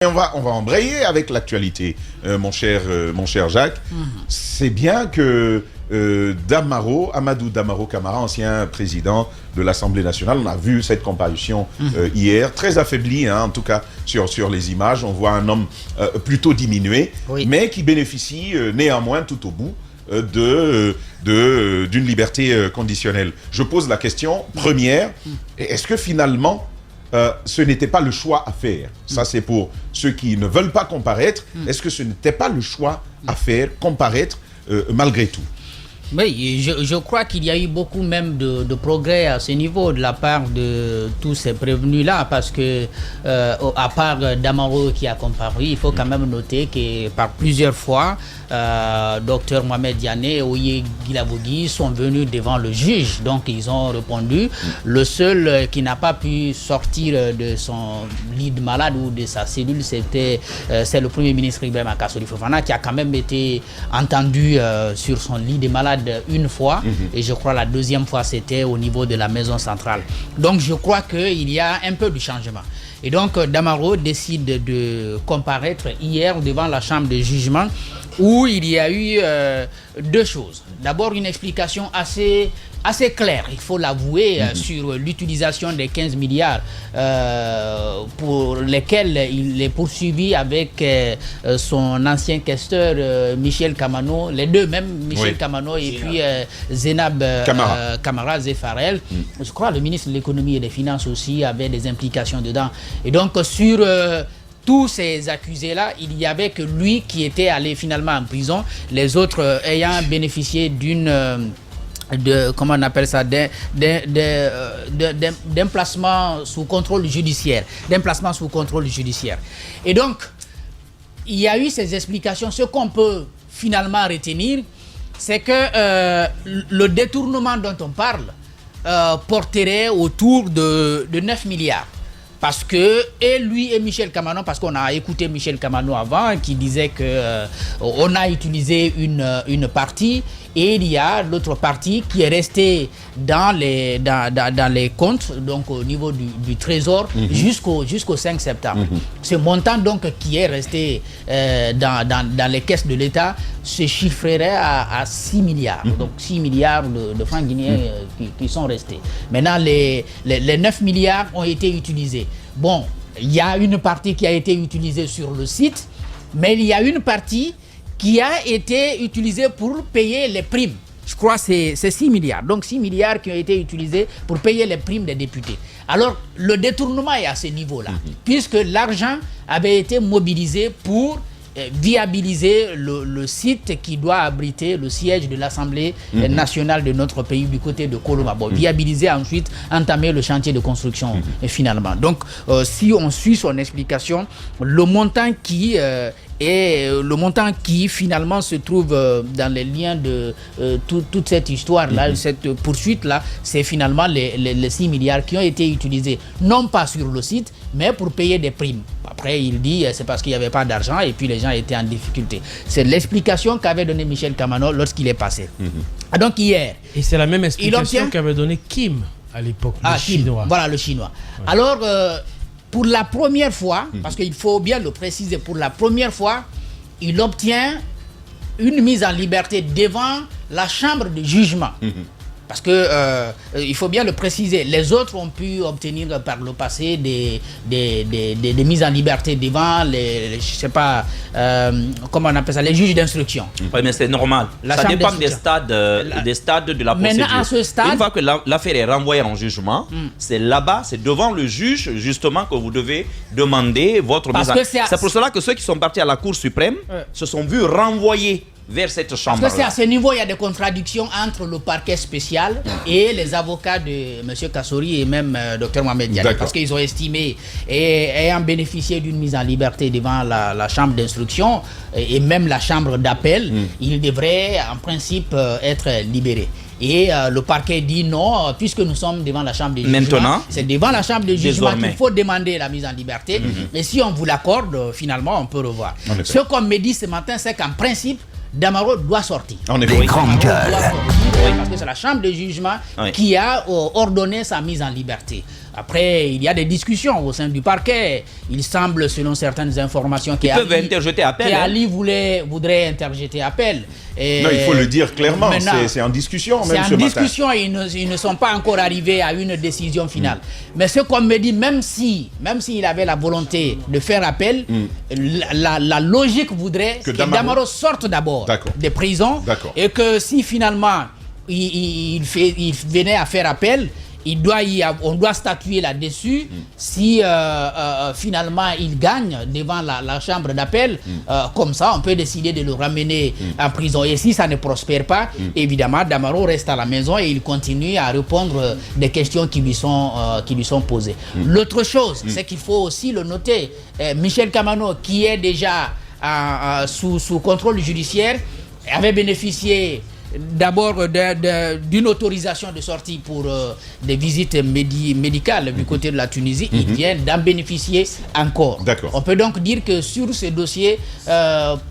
On va embrayer avec l'actualité, mon cher Jacques. C'est bien que Amadou Damaro Camara, ancien président de l'Assemblée nationale, on a vu cette comparution hier, très affaibli, hein, en tout cas sur les images. On voit un homme plutôt diminué, mais qui bénéficie néanmoins tout au bout d'une liberté conditionnelle. Je pose la question première, est-ce que finalement ce n'était pas le choix à faire? Ça, c'est pour ceux qui ne veulent pas comparaître. Est-ce que ce n'était pas le choix à faire, comparaître malgré tout? Oui, je crois qu'il y a eu beaucoup même de progrès à ce niveau de la part de tous ces prévenus-là, parce que à part Damaro qui a comparu, il faut quand même noter que par plusieurs fois, Dr Mohamed Diane et Oye Guilavogui sont venus devant le juge, donc ils ont répondu. Le seul qui n'a pas pu sortir de son lit de malade ou de sa cellule, c'est le Premier ministre Ibrahima Kassori Fofana, qui a quand même été entendu sur son lit de malade une fois, et je crois la deuxième fois c'était au niveau de la maison centrale. Donc je crois qu'il y a un peu de changement. Et donc Damaro décide de comparaître hier devant la chambre de jugement, où il y a eu deux choses. D'abord une explication assez claire, il faut l'avouer, sur l'utilisation des 15 milliards pour lesquels il est poursuivi avec son ancien questeur Michel Kamano, les deux même, Michel Kamano et puis Zenab Kamara Zefarel. Je crois que le ministre de l'économie et des finances aussi avait des implications dedans. Et donc sur tous ces accusés-là, il n'y avait que lui qui était allé finalement en prison, les autres ayant bénéficié comment on appelle ça, d'un placement sous contrôle judiciaire, Et donc, il y a eu ces explications. Ce qu'on peut finalement retenir, c'est que le détournement dont on parle porterait autour de 9 milliards. Parce que, et lui et Michel Kamano, parce qu'on a écouté Michel Kamano avant, qui disait que on a utilisé une partie, et il y a l'autre partie qui est restée dans les comptes, donc au niveau du trésor, jusqu'au 5 septembre. Ce montant donc qui est resté dans les caisses de l'État se chiffrerait à 6 milliards. Donc 6 milliards de francs guinéens qui sont restés. Maintenant, les 9 milliards ont été utilisés. Bon, il y a une partie qui a été utilisée sur le site, mais il y a une partie qui a été utilisée pour payer les primes. Je crois que c'est 6 milliards. Donc 6 milliards qui ont été utilisés pour payer les primes des députés. Alors, le détournement est à ce niveau-là, puisque l'argent avait été mobilisé pour viabiliser le site qui doit abriter le siège de l'Assemblée nationale de notre pays du côté de Koloma. Bon, viabiliser, ensuite entamer le chantier de construction finalement. Donc, si on suit son explication, le montant qui finalement se trouve dans les liens de toute cette histoire-là, cette poursuite-là, c'est finalement les 6 milliards qui ont été utilisés, non pas sur le site, mais pour payer des primes. Après, il dit c'est parce qu'il n'y avait pas d'argent et puis les gens étaient en difficulté. C'est l'explication qu'avait donnée Michel Kamano lorsqu'il est passé. Donc hier... Et c'est la même explication qu'avait donnée Kim à l'époque, le Chinois. Voilà, le Chinois. Alors... pour la première fois, parce qu'il faut bien le préciser, pour la première fois, il obtient une mise en liberté devant la chambre de jugement. Parce que, il faut bien le préciser, les autres ont pu obtenir par le passé des mises en liberté devant je sais pas, comment on appelle ça, les juges d'instruction. Oui, mais c'est normal. Ça dépend des stades de la procédure. Maintenant, à ce stade, une fois que l'affaire est renvoyée en jugement, c'est là-bas, c'est devant le juge, justement, que vous devez demander votre mise en liberté. C'est pour cela que ceux qui sont partis à la Cour suprême se sont vus renvoyer vers cette chambre. Parce que c'est à ce niveau, il y a des contradictions entre le parquet spécial et les avocats de M. Kassori et même Dr Mohamed Diane. Parce qu'ils ont estimé, ayant bénéficié d'une mise en liberté devant la chambre d'instruction et même la chambre d'appel, ils devraient en principe être libérés. Et le parquet dit non, puisque nous sommes devant la chambre de jugement. Maintenant, c'est devant la chambre de jugement qu'il faut demander la mise en liberté. Et si on vous l'accorde, finalement, on peut revoir. Ce qu'on me dit ce matin, c'est qu'en principe, Damaro doit sortir. On est des grandes gueules. Parce que c'est la chambre de jugement qui a ordonné sa mise en liberté. Après, il y a des discussions au sein du parquet. Il semble, selon certaines informations, qu'Ali voudrait interjeter appel. Et non, il faut le dire clairement, c'est en discussion même ce matin. C'est en discussion, ils ne sont pas encore arrivés à une décision finale. Mais ce qu'on me dit, même s'il avait la volonté de faire appel, la logique voudrait que Damaro sorte d'abord des prisons et que si finalement il venait à faire appel, on doit statuer là-dessus. Si finalement il gagne devant la chambre d'appel, comme ça on peut décider de le ramener en prison. Et si ça ne prospère pas, évidemment Damaro reste à la maison et il continue à répondre des questions qui lui sont posées. L'autre chose, c'est qu'il faut aussi le noter, Michel Kamano, qui est déjà sous contrôle judiciaire, avait bénéficié d'abord d'une autorisation de sortie pour des visites médicales du côté de la Tunisie. Il vient d'en bénéficier encore. On peut donc dire que sur ce dossier,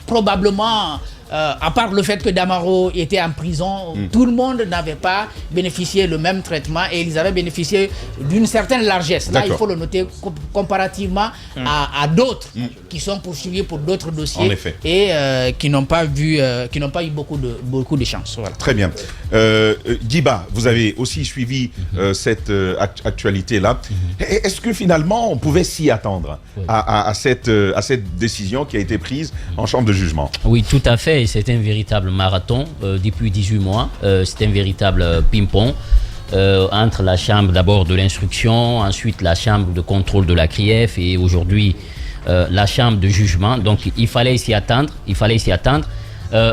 probablement, à part le fait que Damaro était en prison, tout le monde n'avait pas bénéficié le même traitement et ils avaient bénéficié d'une certaine largesse. Là, il faut le noter comparativement à d'autres qui sont poursuivis pour d'autres dossiers et qui n'ont pas eu beaucoup de chance. Voilà. Très bien. Guiba, vous avez aussi suivi cette actualité-là. Est-ce que finalement, on pouvait s'y attendre à cette décision qui a été prise en chambre de jugement? Oui, tout à fait. C'est un véritable marathon depuis 18 mois. C'est un véritable ping-pong entre la chambre d'abord de l'instruction, ensuite la chambre de contrôle de la CRIEF et aujourd'hui la chambre de jugement. Donc il fallait s'y attendre.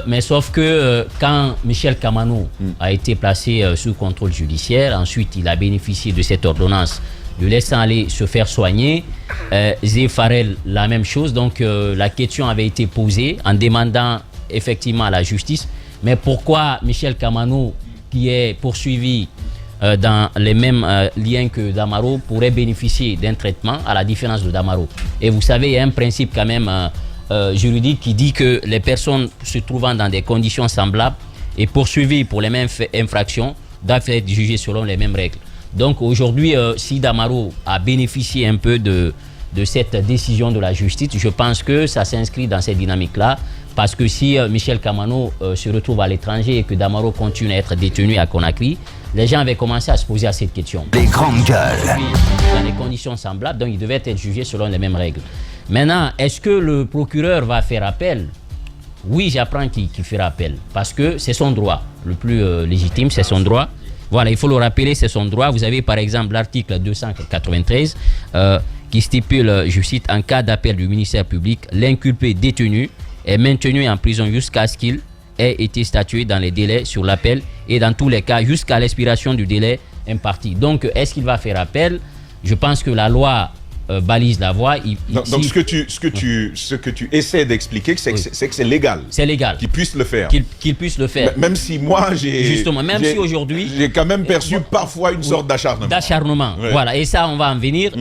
Mais sauf que quand Michel Kamano a été placé sous contrôle judiciaire, ensuite il a bénéficié de cette ordonnance de laisser aller se faire soigner. Zé Farel, la même chose. Donc la question avait été posée en demandant effectivement à la justice, mais pourquoi Michel Kamano, qui est poursuivi dans les mêmes liens que Damaro, pourrait bénéficier d'un traitement à la différence de Damaro? Et vous savez, il y a un principe quand même juridique qui dit que les personnes se trouvant dans des conditions semblables et poursuivies pour les mêmes infractions doivent être jugées selon les mêmes règles. Donc aujourd'hui, si Damaro a bénéficié un peu de cette décision de la justice, je pense que ça s'inscrit dans cette dynamique-là. Parce que si Michel Kamano se retrouve à l'étranger et que Damaro continue à être détenu à Conakry, les gens avaient commencé à se poser à cette question. Les grandes gueules. Dans des conditions semblables, donc il devait être jugé selon les mêmes règles. Maintenant, est-ce que le procureur va faire appel? Oui, j'apprends qu'il fera appel. Parce que c'est son droit. Le plus légitime, c'est son droit. Voilà, il faut le rappeler, c'est son droit. Vous avez par exemple l'article 293 qui stipule, je cite, en cas d'appel du ministère public, l'inculpé détenu est maintenu en prison jusqu'à ce qu'il ait été statué dans les délais sur l'appel et dans tous les cas jusqu'à l'expiration du délai imparti. Donc, est-ce qu'il va faire appel? Je pense que la loi balise la voie. Donc, ce que tu essaies d'expliquer, c'est que c'est légal. C'est légal. Qu'il puisse le faire. Qu'il puisse le faire. Même si moi, si aujourd'hui... J'ai quand même perçu parfois une sorte d'acharnement. D'acharnement, voilà. Et ça, on va en venir.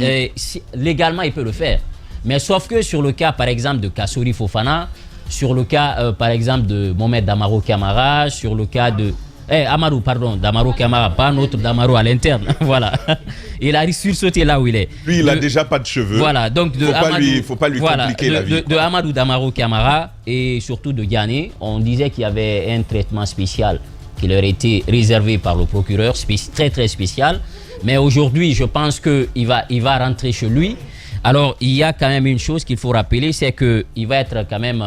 Légalement, il peut le faire. Mais sauf que sur le cas, par exemple, de Kassouri Fofana, sur le cas, par exemple, de Mohamed Damaro Camara, sur le cas de... Damaro Camara, pas notre Damaro à l'interne. Voilà. Il a sursauté là où il est. Lui, il n'a déjà pas de cheveux. Voilà. Donc, faut pas lui compliquer la vie. De Amadou Damaro Camara et surtout de Ghané, on disait qu'il y avait un traitement spécial qui leur était réservé par le procureur, très très spécial. Mais aujourd'hui, je pense qu'il va rentrer chez lui. Alors, il y a quand même une chose qu'il faut rappeler, c'est qu'il va être quand même,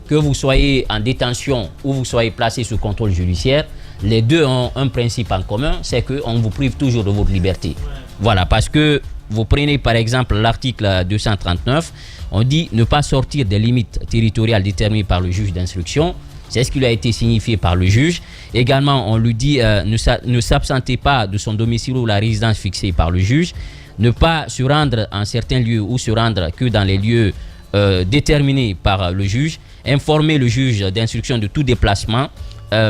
que vous soyez en détention ou vous soyez placé sous contrôle judiciaire, les deux ont un principe en commun, c'est qu'on vous prive toujours de votre liberté. Voilà, parce que vous prenez par exemple l'article 239, on dit ne pas sortir des limites territoriales déterminées par le juge d'instruction. C'est ce qui lui a été signifié par le juge. Également, on lui dit ne s'absenter pas de son domicile ou la résidence fixée par le juge. Ne pas se rendre en certains lieux ou se rendre que dans les lieux déterminés par le juge, informer le juge d'instruction de tout déplacement,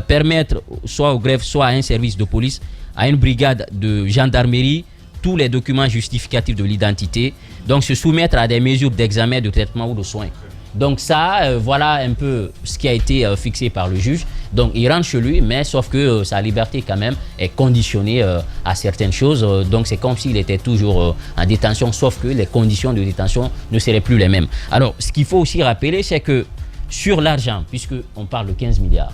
permettre soit au greffe, soit à un service de police, à une brigade de gendarmerie, tous les documents justificatifs de l'identité, donc se soumettre à des mesures d'examen, de traitement ou de soins. Donc ça, voilà un peu ce qui a été fixé par le juge. Donc il rentre chez lui, mais sauf que sa liberté quand même est conditionnée à certaines choses. Donc c'est comme s'il était toujours en détention, sauf que les conditions de détention ne seraient plus les mêmes. Alors ce qu'il faut aussi rappeler, c'est que sur l'argent, puisqu'on parle de 15 milliards,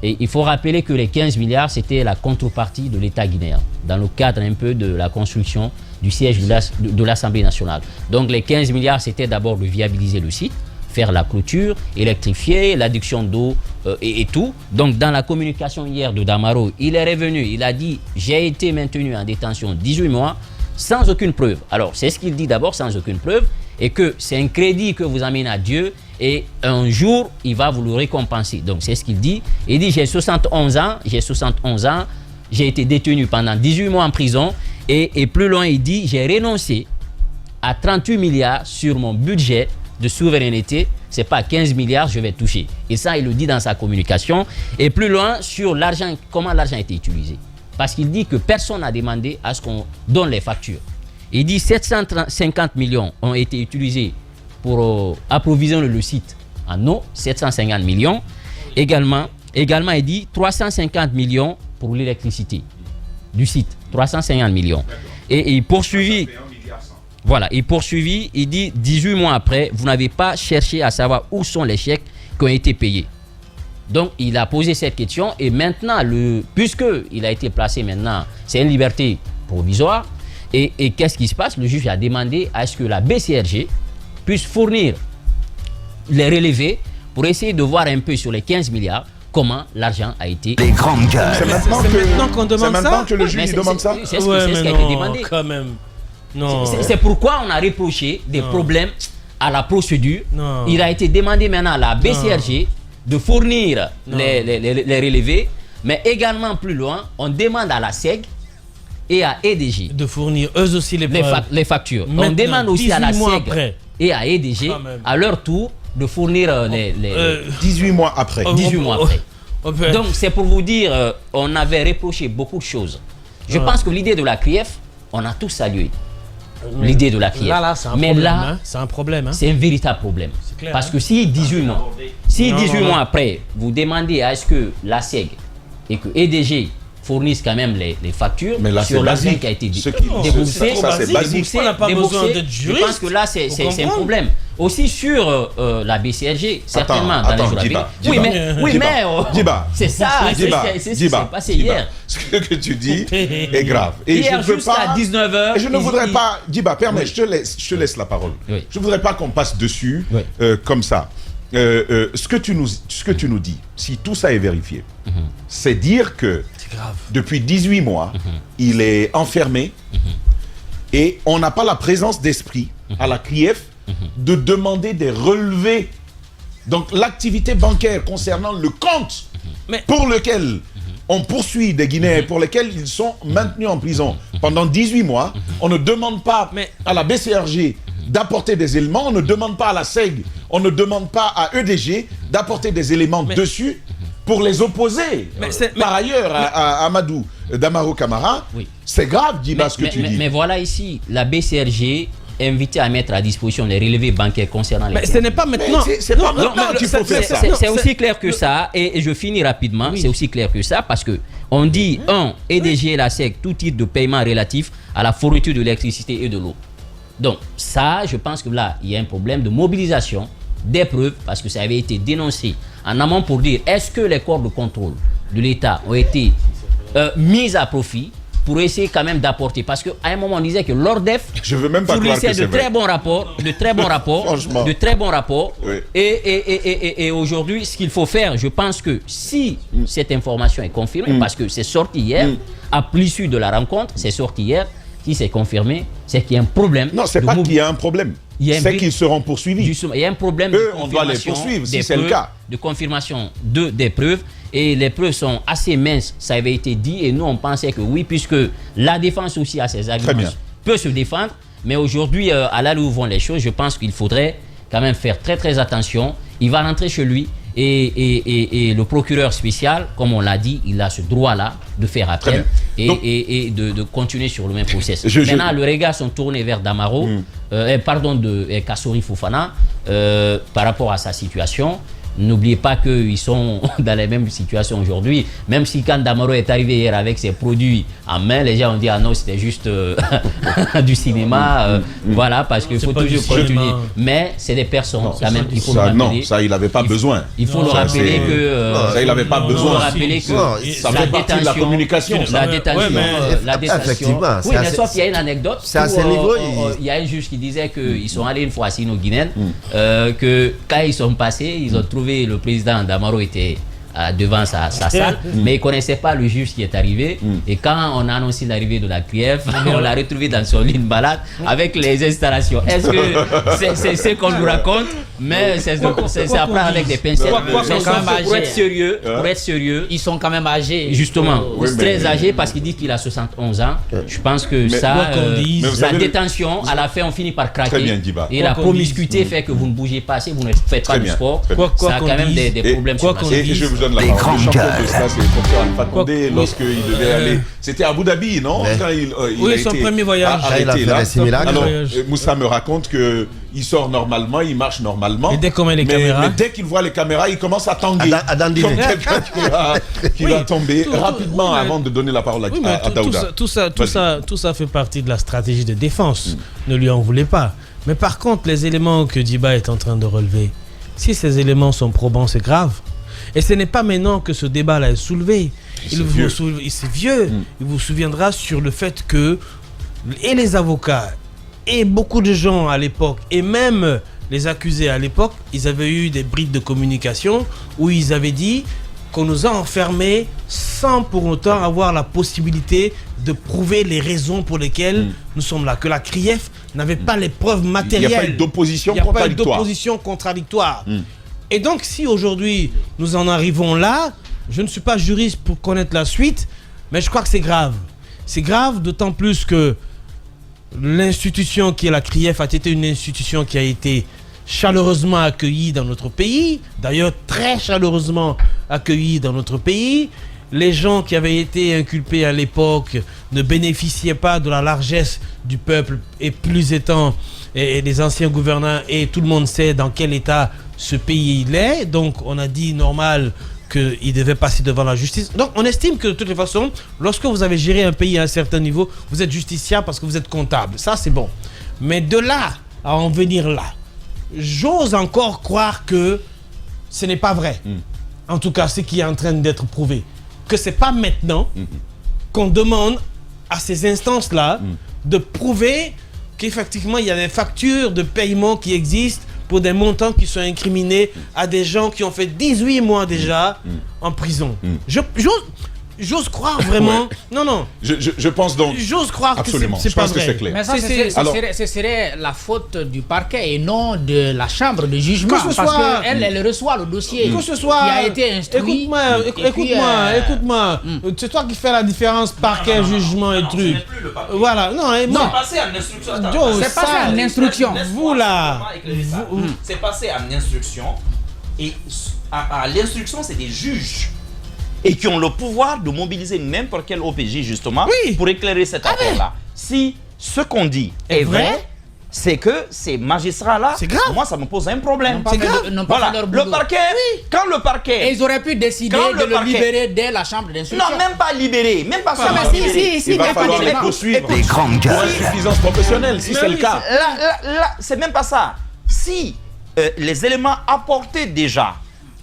et il faut rappeler que les 15 milliards, c'était la contrepartie de l'État guinéen, dans le cadre un peu de la construction du siège de l'Assemblée nationale. Donc les 15 milliards, c'était d'abord de viabiliser le site, faire la clôture, électrifier, l'adduction d'eau et tout. Donc dans la communication hier de Damaro, il est revenu, il a dit « J'ai été maintenu en détention 18 mois sans aucune preuve ». Alors c'est ce qu'il dit d'abord, sans aucune preuve, et que c'est un crédit que vous amènez à Dieu et un jour, il va vous le récompenser. Donc c'est ce qu'il dit. Il dit « J'ai 71 ans, j'ai été détenu pendant 18 mois en prison ». Et plus loin, il dit, j'ai renoncé à 38 milliards sur mon budget de souveraineté. Ce n'est pas 15 milliards je vais toucher. Et ça, il le dit dans sa communication. Et plus loin, sur l'argent, comment l'argent a été utilisé. Parce qu'il dit que personne n'a demandé à ce qu'on donne les factures. Il dit 750 millions ont été utilisés pour approvisionner le site en eau. 750 millions. Également, il dit 350 millions pour l'électricité du site. 350 millions. Et il poursuivit. Voilà, il poursuivit, il dit 18 mois après, vous n'avez pas cherché à savoir où sont les chèques qui ont été payés. Donc il a posé cette question et maintenant, puisqu'il a été placé maintenant, c'est une liberté provisoire. Et qu'est-ce qui se passe? Le juge a demandé à ce que la BCRG puisse fournir les relevés pour essayer de voir un peu sur les 15 milliards comment l'argent a été... Les grandes gueules. C'est maintenant qu'on demande ça. C'est maintenant que le juge demande ça. C'est ce qui a été demandé. Quand même. Non. C'est pourquoi on a reproché des problèmes à la procédure. Non. Il a été demandé maintenant à la BCRG de fournir les relevés, mais également plus loin, on demande à la SEG et à EDG de fournir eux aussi les factures. Maintenant, on demande aussi à la SEG et à EDG à leur tour de fournir les 18 mois après. 18 mois après. Donc c'est pour vous dire, on avait reproché beaucoup de choses. Je pense que l'idée de la CRIEF, on a tous salué l'idée de la CRIEF. Là, c'est un mais problème. là, c'est un problème. Hein. C'est un véritable problème. Clair, parce que si 18 mois, mois après, vous demandez à ce que la SEG et que EDG fournissent quand même les factures sur l'argent qui a été déboursé. Ça, c'est basique. On n'a pas besoin d'être juriste. Je pense que là, c'est un problème. Aussi sur la BCRG, certainement. Oui, mais c'est ça. C'est ce qui s'est passé hier. Ce que tu dis est grave. Et hier, jusqu'à 19h. Je ne voudrais pas... Diba, permets, je te laisse la parole. Je ne voudrais pas qu'on passe dessus comme ça. Ce que tu nous dis, si tout ça est vérifié, c'est dire que depuis 18 mois, il est enfermé et on n'a pas la présence d'esprit à la CRIEF de demander des relevés. Donc l'activité bancaire concernant le compte pour lequel on poursuit des Guinéens, pour lesquels ils sont maintenus en prison pendant 18 mois, on ne demande pas à la BCRG d'apporter des éléments, on ne demande pas à la SEG, on ne demande pas à EDG d'apporter des éléments dessus pour les opposer. Par ailleurs, à Amadou Damaro Camara, c'est grave, Diba, ce que tu dis. Mais voilà ici, la BCRG est invitée à mettre à disposition les relevés bancaires concernant les... Mais ce n'est pas maintenant. C'est pas maintenant qu'il faut faire ça. C'est aussi clair que ça, et je finis rapidement, c'est aussi clair que ça, parce que on dit, EDG et la SEG, tout type de paiement relatif à la fourniture de l'électricité et de l'eau. Donc ça, je pense que là, il y a un problème de mobilisation des preuves, parce que ça avait été dénoncé en amont pour dire, est-ce que les corps de contrôle de l'État ont été mis à profit pour essayer quand même d'apporter, parce qu'à un moment on disait que l'ORDEF fournissait de très bons rapports, et aujourd'hui ce qu'il faut faire, je pense que si cette information est confirmée, parce que c'est sorti hier, à l'issue de la rencontre, c'est sorti hier, si c'est confirmé, c'est qu'il y a un problème. Non, c'est pas qu'il y a un problème, c'est qu'ils seront poursuivis. Justement, il y a un problème on doit les poursuivre si c'est le cas. De confirmation des preuves. Et les preuves sont assez minces, ça avait été dit, et nous on pensait que oui, puisque la défense aussi a ses arguments, peut se défendre, mais aujourd'hui, à là où vont les choses, je pense qu'il faudrait quand même faire très très attention. Il va rentrer chez lui, et le procureur spécial, comme on l'a dit, il a ce droit-là de faire appel et de continuer sur le même process. Maintenant, les regards sont tournés vers Damaro, de Kassori Fofana. par rapport à sa situation. N'oubliez pas qu'ils sont dans la même situation aujourd'hui. Même si quand Damaro est arrivé hier avec ses produits en main, les gens ont dit ah non, c'était juste du cinéma. Voilà, parce qu'il faut toujours continuer. Mais c'est des personnes quand même. Il faut le rappeler. Non, ça il n'avait pas besoin. Il faut le rappeler que. Ça il n'avait pas besoin. Il faut le rappeler que ça fait partie de la communication. La détention. Effectivement. Oui, mais sauf qu'il y a une anecdote. C'est à ce niveau. Il y a un juge qui disait qu'ils sont allés une fois à Sino-Guinéenne, que quand ils sont passés, ils ont trouvé le président Damaro était devant sa salle, mais il ne connaissait pas le juge qui est arrivé. Et quand on a annoncé l'arrivée de la CRIEF, on l'a retrouvé dans son lit de malade avec les installations. Est-ce que c'est ce qu'on nous raconte? Mais c'est à prendre avec des pincettes. Pour être sérieux, ils sont quand même âgés. Justement, très âgés parce qu'il dit qu'il a 71 ans. Je pense que ça, sa détention, à la fin, on finit par craquer. Et la promiscuité fait que vous ne bougez pas assez, vous ne faites pas du sport. Ça a quand même des problèmes sur la santé. Et je vous donne la parole. Le champion de cela, c'est Kofi Alpha Condé lorsqu'il devait aller. C'était à Abu Dhabi, non? Oui, son premier voyage. Il a fait la simulacre. Alors, Moussa me raconte que il sort normalement, il marche normalement. Et dès qu'on met les caméras. Mais dès qu'il voit les caméras, il commence à tanguer. À dandiner. Comme quelqu'un qui va tomber rapidement avant de donner la parole à Daouda. Tout ça fait partie de la stratégie de défense. Ne lui en voulez pas. Mais par contre, les éléments que Djiba est en train de relever, si ces éléments sont probants, c'est grave. Et ce n'est pas maintenant que ce débat-là est soulevé. C'est vieux. Il vous souviendra sur le fait que et les avocats et beaucoup de gens à l'époque, et même les accusés à l'époque, ils avaient eu des brides de communication où ils avaient dit qu'on nous a enfermés sans pour autant avoir la possibilité de prouver les raisons pour lesquelles nous sommes là. Que la CRIEF n'avait pas les preuves matérielles. Il n'y a pas eu d'opposition contradictoire. Et donc, si aujourd'hui, nous en arrivons là, je ne suis pas juriste pour connaître la suite, mais je crois que c'est grave. C'est grave, d'autant plus que l'institution qui est la CRIEF a été une institution qui a été chaleureusement accueillie dans notre pays, d'ailleurs très chaleureusement accueillie dans notre pays. Les gens qui avaient été inculpés à l'époque ne bénéficiaient pas de la largesse du peuple, et plus étant et des anciens gouvernants, et tout le monde sait dans quel état ce pays il est, donc on a dit normal qu'il devait passer devant la justice. Donc on estime que de toutes les façons, lorsque vous avez géré un pays à un certain niveau, vous êtes justiciable parce que vous êtes comptable. Ça c'est bon. Mais de là à en venir là, j'ose encore croire que ce n'est pas vrai. En tout cas, ce qui est en train d'être prouvé. Que c'est pas maintenant qu'on demande à ces instances-là de prouver qu'effectivement il y a des factures de paiement qui existent pour des montants qui sont incriminés à des gens qui ont fait 18 mois déjà en prison. J'ose croire vraiment... Non. Je pense donc... J'ose croire absolument. Que c'est pas vrai. C'est clair. Mais ça, ce serait la faute du parquet et non de la chambre de jugement. Parce qu'elle reçoit le dossier que ce soit, qui a été instruit. Écoute-moi. C'est toi qui fais la différence parquet, jugement et truc. Voilà. C'est passé en instruction. C'est passé en instruction. Vous là. C'est passé en instruction. Et à l'instruction, c'est des juges. Et qui ont le pouvoir de mobiliser n'importe quel OPJ justement pour éclairer cette affaire-là. Si ce qu'on dit est vrai, c'est que ces magistrats-là, moi ça me pose un problème. C'est grave. Voilà. Le parquet, quand le parquet... Et ils auraient pu décider de le libérer dès la chambre d'instruction. Non, même pas libérer, même pas ça. Il va falloir les poursuivre pour insuffisance professionnelle, si c'est le cas. Là, c'est même pas ça. Si les éléments apportés déjà,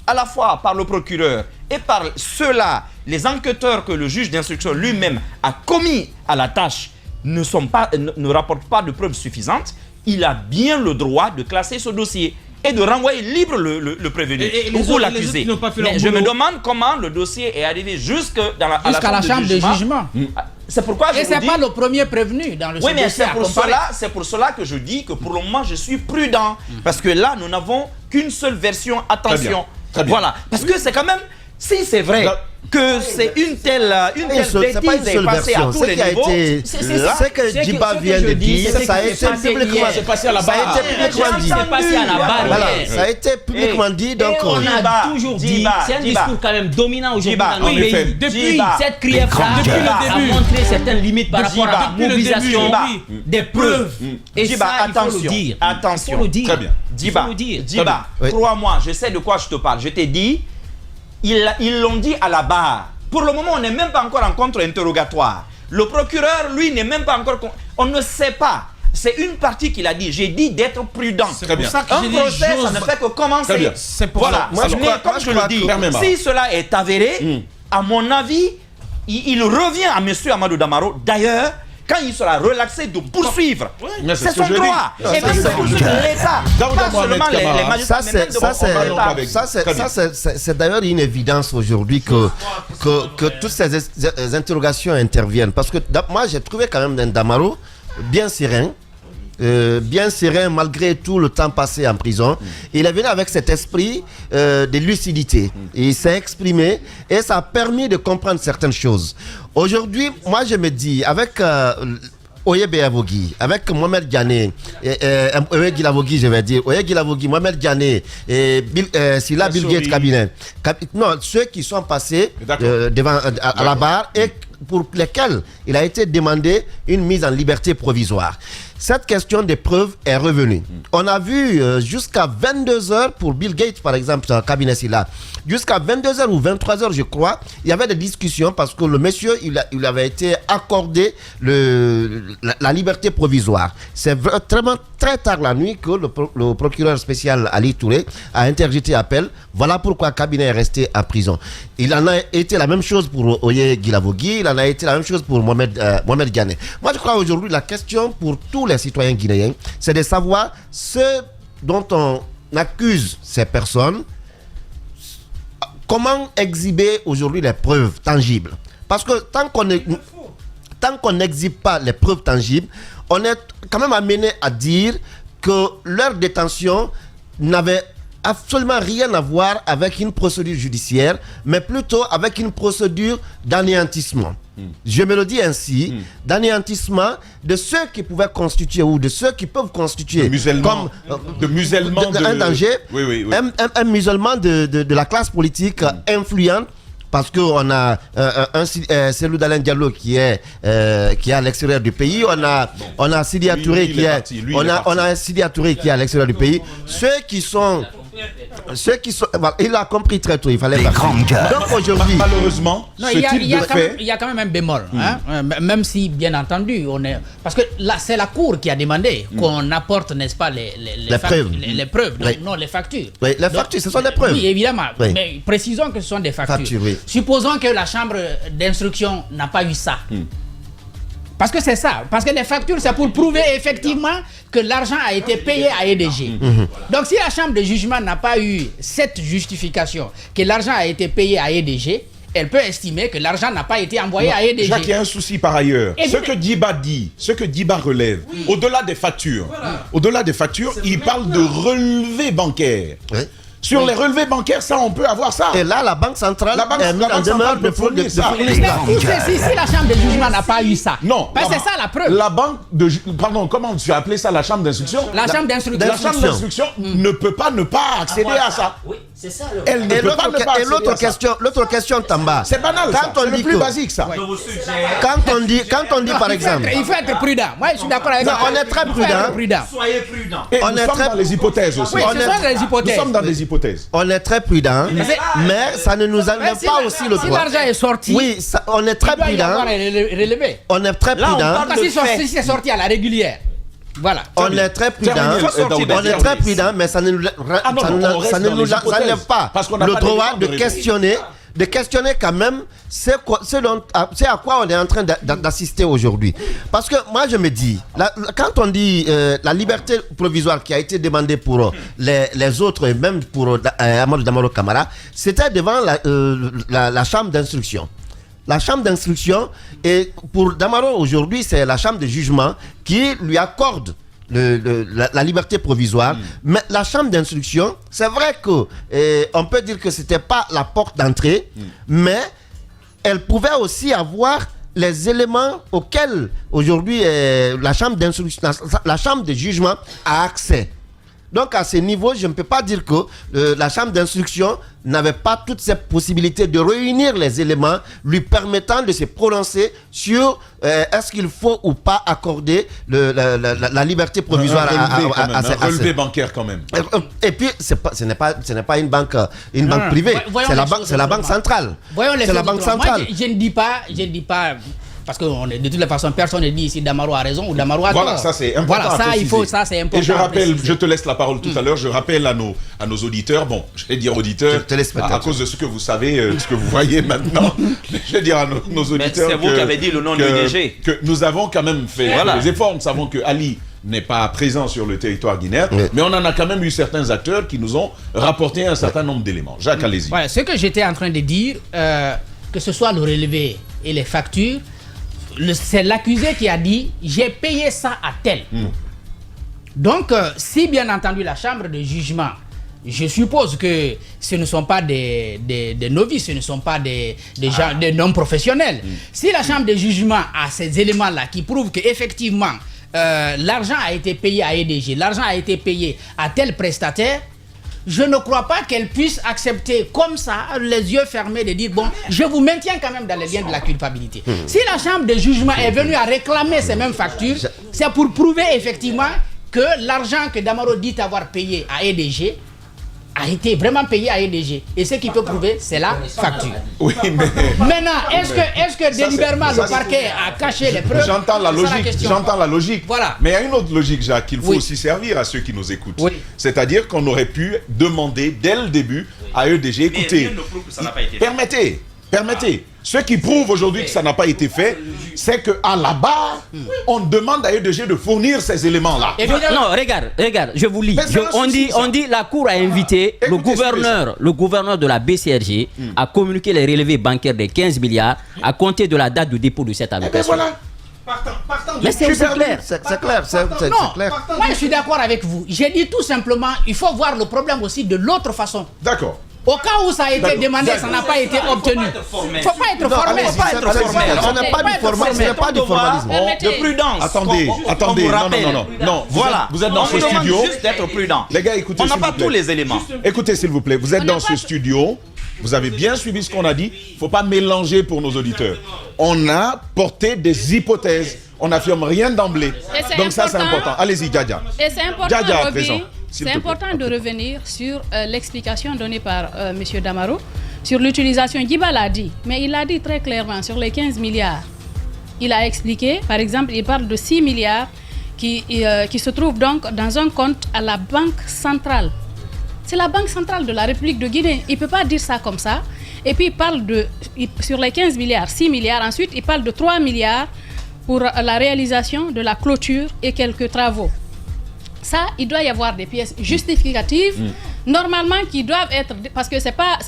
à la fois par le procureur et par ceux-là, les enquêteurs que le juge d'instruction lui-même a commis à la tâche ne rapportent pas de preuves suffisantes, il a bien le droit de classer ce dossier et de renvoyer libre le prévenu ou l'accusé. Mais je me demande comment le dossier est arrivé jusqu'à la chambre de jugement. C'est pourquoi je vous dis... Et ce n'est pas le premier prévenu dans le dossier. Oui, mais c'est pour cela que je dis que pour le moment, je suis prudent. Parce que là, nous n'avons qu'une seule version. Attention. Très bien. Voilà. Parce que c'est quand même... Si c'est vrai que c'est une telle bêtise est passée à tous les niveaux. Ce que Djiba vient de dire, ça a été publiquement dit. Ça a été publiquement dit. Donc on a toujours dit, c'est un discours quand même dominant aujourd'hui dans notre pays. Depuis cette CRIEF a montré certaines limites par rapport à la mobilisation des preuves. Et ça, il faut le dire. Attention. Très bien. Djiba, crois-moi, je sais de quoi je te parle. Je t'ai dit, ils l'ont dit à la barre. Pour le moment, on n'est même pas encore en contre-interrogatoire. Le procureur, lui, n'est même pas encore... On ne sait pas. C'est une partie qu'il a dit. J'ai dit d'être prudent. Très bien. Un procès, ça ne fait que commencer. C'est pour voilà. ça. Comme je le dis, si cela est avéré, à mon avis, il revient à M. Amadou Damaro. D'ailleurs, quand il sera relaxé de poursuivre, c'est son droit. Et même de poursuivre l'État. Pas seulement les magistrats, mais même de ça, c'est d'ailleurs une évidence aujourd'hui que toutes ces interrogations interviennent. Parce que moi, j'ai trouvé quand même un Damaro bien serein. Malgré tout le temps passé en prison. Il est venu avec cet esprit de lucidité. Il s'est exprimé et ça a permis de comprendre certaines choses. Aujourd'hui, moi je me dis, avec Oye Beyavogi, avec Mohamed Diané, Oye Guilavogui, je vais dire, Oye Guilavogui, Mohamed Diané, et Sila Bill Gates cabinet. Non, ceux qui sont passés devant à la barre et pour lesquels il a été demandé une mise en liberté provisoire. Cette question des preuves est revenue. On a vu jusqu'à 22h pour Bill Gates, par exemple, dans le cabinet Sila. Jusqu'à 22h ou 23h, je crois, il y avait des discussions parce que le monsieur, il avait été accordé la liberté provisoire. C'est vraiment très tard la nuit que le procureur spécial Ali Touré a interjeté appel. Voilà pourquoi le cabinet est resté en prison. Il en a été la même chose pour Oye Guilavogui, il en a été la même chose pour Mohamed Diané. Moi, je crois aujourd'hui, la question pour tous les citoyens guinéens, c'est de savoir ce dont on accuse ces personnes. Comment exhiber aujourd'hui les preuves tangibles? Parce que tant qu'on n'exhibe pas les preuves tangibles, on est quand même amené à dire que leur détention n'avait absolument rien à voir avec une procédure judiciaire, mais plutôt avec une procédure d'anéantissement. Je me le dis ainsi, d'anéantissement de ceux qui pouvaient constituer ou de ceux qui peuvent constituer comme un danger, un musulman de la classe politique influente. Parce qu'on a Cellou Dalein Diallo qui est à l'extérieur du pays, on a Sidi Touré qui est à l'extérieur du pays. Ceux qui sont il a compris très tôt, il fallait pas. Donc aujourd'hui, malheureusement, il y a quand même un bémol, même si bien entendu parce que là c'est la Cour qui a demandé qu'on apporte, n'est-ce pas, les preuves, non les factures. Oui, les factures, ce sont des preuves. Oui, évidemment. Oui. Mais précisons que ce sont des factures. Supposons que la chambre d'instruction n'a pas eu ça. Parce que c'est ça. Parce que les factures, c'est pour prouver effectivement que l'argent a été payé à EDG. Donc, si la chambre de jugement n'a pas eu cette justification que l'argent a été payé à EDG, elle peut estimer que l'argent n'a pas été envoyé à EDG. Jacques, il y a un souci par ailleurs. Ce que Djiba dit, ce que Djiba relève, au-delà des factures, il parle de relevés bancaires. Sur les relevés bancaires, ça, on peut avoir ça. Et là, la Banque centrale est mise en demeure de fournir ça. Si la chambre de jugement n'a pas eu ça, non, c'est ça la preuve. La banque de... Pardon, comment tu as appelé ça, la chambre d'instruction? La chambre d'instruction. La chambre d'instruction ne peut pas ne pas accéder à ça. Oui, c'est ça. Elle ne peut pas ne pas accéder à ça. L'autre question, Tamba. C'est banal, c'est le plus basique, ça. Quand on dit par exemple... Il faut être prudent. Moi, je suis d'accord avec ça. On est très prudent. Soyez prudent. On est dans les hypothèses aussi. Oui, ce sont des hypothèses. Nous sommes dans des hypothèses. On est très prudent, mais ça ne nous enlève pas aussi le droit. Si l'argent est sorti, oui, on est très prudent. On est très prudent. Si c'est sorti à la régulière. Voilà. On est très prudent, mais ça ne nous enlève pas le droit de questionner quand même ce à quoi on est en train d'assister aujourd'hui. Parce que moi je me dis, quand on dit la liberté provisoire qui a été demandée pour les autres et même pour Amadou Damaro Camara, c'était devant la chambre d'instruction. La chambre d'instruction, et pour Damaro aujourd'hui, c'est la chambre de jugement qui lui accorde la liberté provisoire. Mais la chambre d'instruction, c'est vrai que on peut dire que c'était pas la porte d'entrée, mais elle pouvait aussi avoir les éléments auxquels aujourd'hui la chambre d'instruction, la chambre de jugement a accès. Donc à ce niveau, je ne peux pas dire que la chambre d'instruction n'avait pas toutes ces possibilités de réunir les éléments lui permettant de se prononcer sur est-ce qu'il faut ou pas accorder la liberté provisoire à ces relevé bancaire quand même. Et puis ce n'est pas une banque privée, c'est la banque centrale. C'est la banque centrale. Moi, je ne dis pas. Parce que de toute façon, personne ne dit ici Damaro a raison ou Damaro a tort. Voilà, ça c'est important. Voilà, c'est important. Et je rappelle, je te laisse la parole tout à l'heure, je rappelle à nos auditeurs, bon, je vais dire auditeurs, à cause de ce que vous savez, ce que vous voyez maintenant, mais je vais dire à nos auditeurs. C'est vous qui avez dit le nom du DG. Que nous avons quand même fait des efforts. Nous savons que Ali n'est pas présent sur le territoire guinéen, mais on en a quand même eu certains acteurs qui nous ont rapporté un certain nombre d'éléments. Jacques, allez-y. Voilà, ce que j'étais en train de dire, que ce soit le relevé et les factures, c'est l'accusé qui a dit j'ai payé ça à tel. Donc si bien entendu la chambre de jugement, je suppose que ce ne sont pas des novices, ce ne sont pas des gens, des non professionnels. Si la chambre de jugement a ces éléments là qui prouvent qu'effectivement l'argent a été payé à EDG, l'argent a été payé à tel prestataire, je ne crois pas qu'elle puisse accepter comme ça, les yeux fermés, de dire bon, je vous maintiens quand même dans les liens de la culpabilité. Si la chambre de jugement est venue à réclamer ces mêmes factures, c'est pour prouver effectivement que l'argent que Damaro dit avoir payé à EDG a été vraiment payé à EDG. Et ce qui peut prouver, c'est la facture. Oui, mais... Maintenant, est-ce que délibérément le parquet a caché les preuves? J'entends la logique. Voilà. Mais il y a une autre logique, Jacques, qu'il faut aussi servir à ceux qui nous écoutent. Oui. C'est-à-dire qu'on aurait pu demander dès le début à EDG, écoutez, permettez. Ce qui prouve aujourd'hui que ça n'a pas été fait, c'est qu'à la barre, on demande à EDG de fournir ces éléments-là. Non, regarde, je vous lis. On dit la Cour a invité le gouverneur de la BCRG à communiquer les relevés bancaires de 15 milliards à compter de la date de dépôt de cette allocation. Voilà. Mais c'est clair. C'est clair. Moi, je suis d'accord avec vous. J'ai dit tout simplement, il faut voir le problème aussi de l'autre façon. D'accord. Au cas où ça a été demandé, ça n'a pas été obtenu. Il ne faut pas être formel. Ce n'est pas du formalisme. De prudence. Attendez. Non. Voilà. Vous êtes dans ce studio. Juste d'être prudent. Les gars, écoutez. On n'a pas tous les éléments. Écoutez, s'il vous plaît. Vous êtes dans ce studio. Vous avez bien suivi ce qu'on a dit. Il ne faut pas mélanger pour nos auditeurs. On a porté des hypothèses. On n'affirme rien d'emblée. Donc ça, c'est important. Allez-y, Djadia. Et c'est important, Djadia à présent. C'est important de revenir sur l'explication donnée par M. Damaro sur l'utilisation. Djiba l'a dit, mais il l'a dit très clairement sur les 15 milliards. Il a expliqué, par exemple, il parle de 6 milliards qui se trouvent donc dans un compte à la Banque centrale. C'est la Banque centrale de la République de Guinée. Il ne peut pas dire ça comme ça. Et puis il parle sur les 15 milliards, 6 milliards. Ensuite, il parle de 3 milliards pour la réalisation de la clôture et quelques travaux. Ça, il doit y avoir des pièces justificatives, normalement, qui doivent être... Parce que c'est pas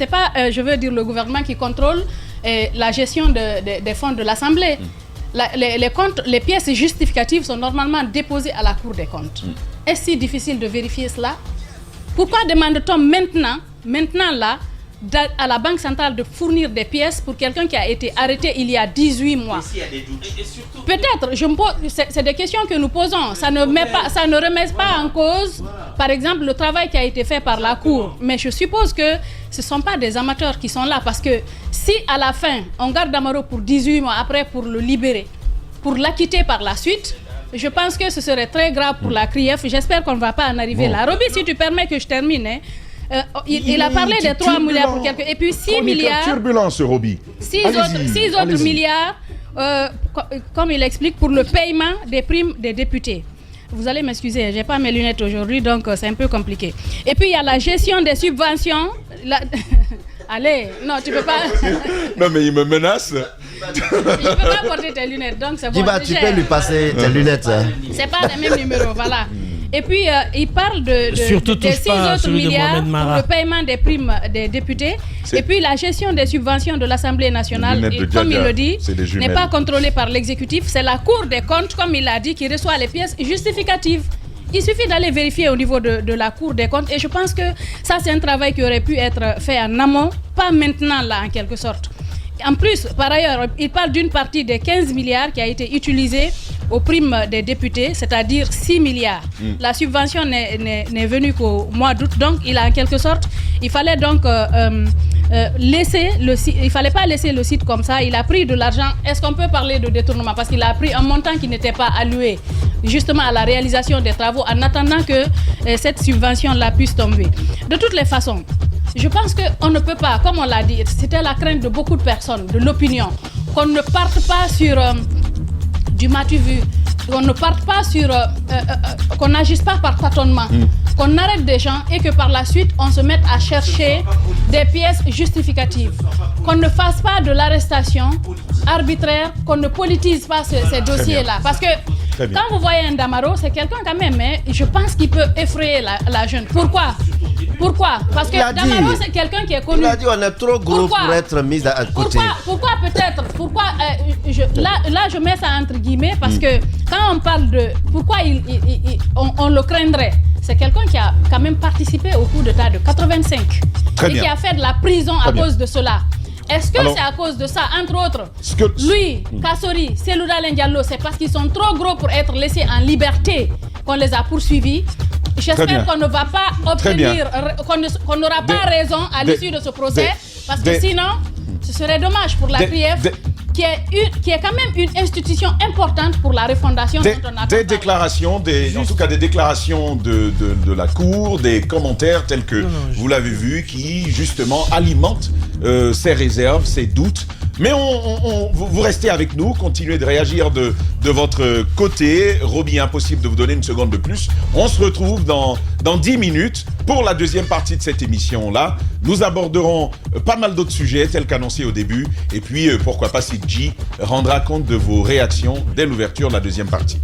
je veux dire, le gouvernement qui contrôle la gestion des fonds de l'Assemblée. Les pièces justificatives sont normalement déposées à la Cour des comptes. Est-ce si difficile de vérifier cela? Pourquoi demande-t-on maintenant là, à la Banque centrale de fournir des pièces pour quelqu'un qui a été arrêté il y a 18 mois? Peut-être, c'est des questions que nous posons. Ça ne remet pas en cause, par exemple, le travail qui a été fait par la Cour. Mais je suppose que ce ne sont pas des amateurs qui sont là. Parce que si à la fin, on garde Damaro pour 18 mois, après pour le libérer, pour l'acquitter par la suite, je pense que ce serait très grave pour la CRIEF. J'espère qu'on ne va pas en arriver là. Roby, si tu permets que je termine, hein. Il a parlé des 3 milliards pour quelques... Et puis 6 milliards... Turbulence, Roby. 6 autres milliards, comme il explique, pour le paiement des primes des députés. Vous allez m'excuser, je n'ai pas mes lunettes aujourd'hui, donc c'est un peu compliqué. Et puis il y a la gestion des subventions. Allez, non, tu peux pas... Non, mais il me menace. Je peux pas porter tes lunettes, donc c'est bon. Djiba, tu peux lui passer tes lunettes. C'est pas le même numéro, voilà. Et puis, il parle des 6 autres milliards pour le paiement des primes des députés. Et puis, la gestion des subventions de l'Assemblée nationale, comme il le dit, n'est pas contrôlée par l'exécutif. C'est la Cour des comptes, comme il l'a dit, qui reçoit les pièces justificatives. Il suffit d'aller vérifier au niveau de la Cour des comptes. Et je pense que ça, c'est un travail qui aurait pu être fait en amont, pas maintenant, là, en quelque sorte. En plus, par ailleurs, il parle d'une partie des 15 milliards qui a été utilisée aux primes des députés, c'est-à-dire 6 milliards. La subvention n'est venue qu'au mois d'août, donc il a en quelque sorte, il fallait donc laisser le site, il fallait pas laisser le site comme ça. Il a pris de l'argent. Est-ce qu'on peut parler de détournement? Parce qu'il a pris un montant qui n'était pas alloué justement à la réalisation des travaux en attendant que cette subvention-là puisse tomber. De toutes les façons, je pense qu'on ne peut pas, comme on l'a dit, c'était la crainte de beaucoup de personnes, de l'opinion, qu'on ne parte pas sur du m'as-tu vu, qu'on ne parte pas sur, qu'on n'agisse pas par tâtonnement, qu'on arrête des gens et que par la suite on se mette à chercher des pièces justificatives, qu'on ne fasse pas de l'arrestation arbitraire, qu'on ne politise pas ces dossiers-là. Parce que quand vous voyez un Damaro, c'est quelqu'un quand même, mais je pense qu'il peut effrayer la jeune. Pourquoi? Parce que Damaro, c'est quelqu'un qui est connu. Il a dit on est trop gros pour être mis à côté. Pourquoi peut-être? Là, je mets ça entre guillemets parce que quand on parle de pourquoi on le craindrait, c'est quelqu'un qui a quand même participé au coup d'État de 85 et qui a fait de la prison à cause de cela. Est-ce que c'est à cause de ça, entre autres, lui, Kassori, Cellou Dalein Diallo, c'est parce qu'ils sont trop gros pour être laissés en liberté qu'on les a poursuivis? J'espère qu'on ne va pas obtenir, qu'on n'aura pas raison à l'issue de ce procès, parce que sinon, ce serait dommage pour la CRIEF, qui est quand même une institution importante pour la refondation dont on a des déclarations, en tout cas des déclarations de la Cour, des commentaires tels que vous l'avez vu, qui justement alimentent ces réserves, ces doutes. Mais vous restez avec nous, continuez de réagir de votre côté. Roby, impossible de vous donner une seconde de plus. On se retrouve dans 10 minutes pour la deuxième partie de cette émission-là. Nous aborderons pas mal d'autres sujets tels qu'annoncé au début. Et puis, pourquoi pas si G rendra compte de vos réactions dès l'ouverture de la deuxième partie.